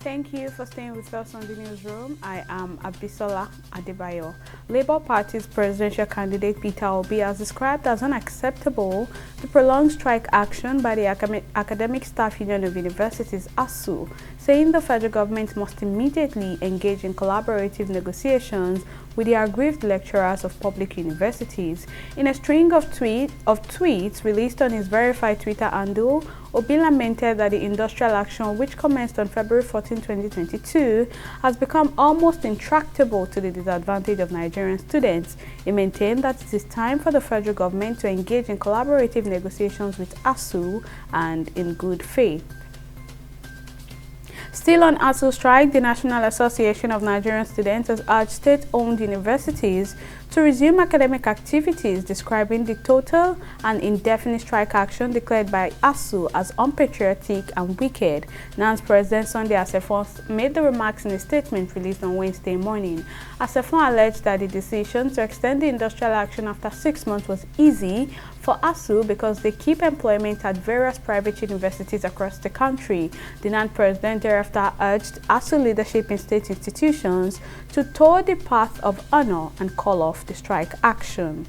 Thank you for staying with us on the newsroom. I am Abisola Adebayo. Labour Party's presidential candidate Peter Obi has described as unacceptable the prolonged strike action by the Academic Staff Union of Universities (ASUU), saying the federal government must immediately engage in collaborative negotiations with the aggrieved lecturers of public universities. In a string of tweets released on his verified Twitter handle, Obi lamented that the industrial action, which commenced on February 14, 2022, has become almost intractable to the disadvantage of Nigerian students. He maintained that it is time for the federal government to engage in collaborative negotiations with ASUU and in good faith. Still on ASUU strike, the National Association of Nigerian Students has urged state-owned universities to resume academic activities, describing the total and indefinite strike action declared by ASUU as unpatriotic and wicked. NAN's President Sunday Asefon made the remarks in a statement released on Wednesday morning. Asefon alleged that the decision to extend the industrial action after 6 months was easy for ASUU because they keep employment at various private universities across the country. The NAN president thereafter urged ASUU leadership in state institutions to toe the path of honor and call off the strike action.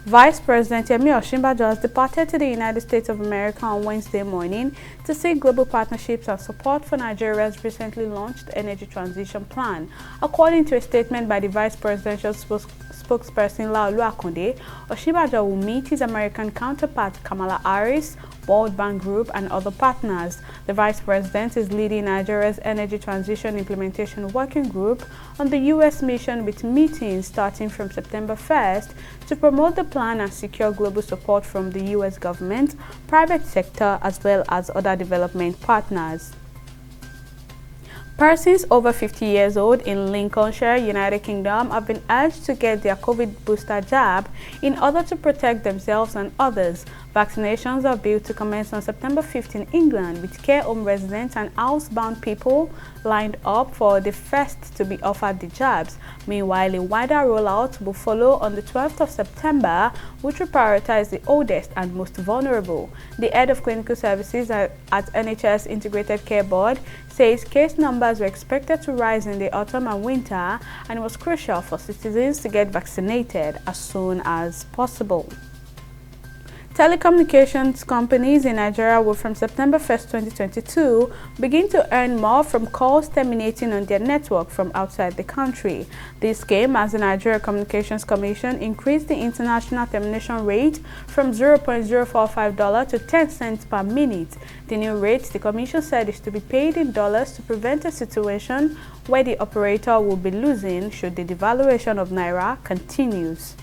Vice President Yemi Osinbajo has departed to the United States of America on Wednesday morning to seek global partnerships and support for Nigeria's recently launched energy transition plan. According to a statement by the Vice Presidential spokesperson Laolu Akonde, Osinbajo will meet his American counterpart Kamala Harris, World Bank Group, and other partners. The Vice President is leading Nigeria's Energy Transition Implementation Working Group on the U.S. mission, with meetings starting from September 1st to promote the plan and secure global support from the U.S. government, private sector, as well as other development partners. Persons over 50 years old in Lincolnshire, United Kingdom, have been urged to get their COVID booster jab in order to protect themselves and others. Vaccinations are due to commence on September 5th in England, with care home residents and housebound people lined up for the first to be offered the jabs. Meanwhile, a wider rollout will follow on the 12th of September, which will prioritize the oldest and most vulnerable. The head of clinical services at NHS Integrated Care Board says case numbers were expected to rise in the autumn and winter, and it was crucial for citizens to get vaccinated as soon as possible. Telecommunications companies in Nigeria will, from September 1st, 2022, begin to earn more from calls terminating on their network from outside the country. This came as the Nigeria Communications Commission increased the international termination rate from $0.045 to 10 cents per minute. The new rate, the Commission said, is to be paid in dollars to prevent a situation where the operator will be losing should the devaluation of Naira continues.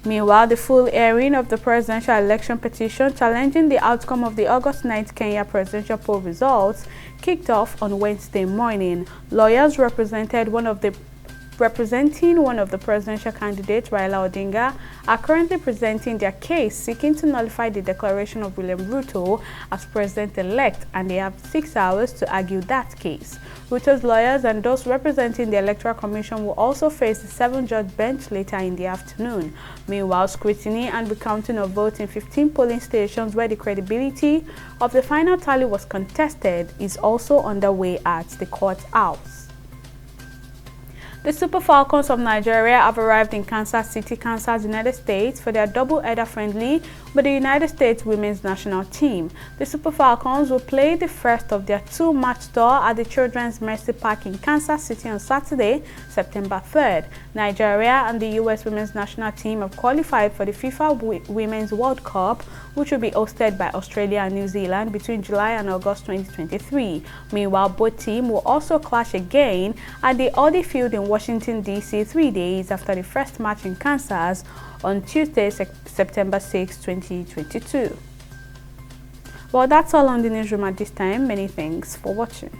Meanwhile, the full hearing of the presidential election petition challenging the outcome of the August 9th Kenya presidential poll results kicked off on Wednesday morning. Lawyers representing one of the presidential candidates, Raila Odinga, are currently presenting their case seeking to nullify the declaration of William Ruto as president-elect, and they have 6 hours to argue that case. Ruto's lawyers and those representing the Electoral Commission will also face the 7-judge bench later in the afternoon. Meanwhile, scrutiny and recounting of votes in 15 polling stations where the credibility of the final tally was contested is also underway at the courthouse. The Super Falcons of Nigeria have arrived in Kansas City, Kansas, United States for their double-header friendly with the United States women's national team. The Super Falcons will play the first of their 2-match tour at the Children's Mercy Park in Kansas City on Saturday, September 3rd. Nigeria and the U.S. women's national team have qualified for the FIFA Women's World Cup, which will be hosted by Australia and New Zealand between July and August 2023. Meanwhile, both teams will also clash again at the Audi Field in Washington, D.C. 3 days after the first match in Kansas on Tuesday, September 6, 2022. Well, that's all on the newsroom at this time. Many thanks for watching.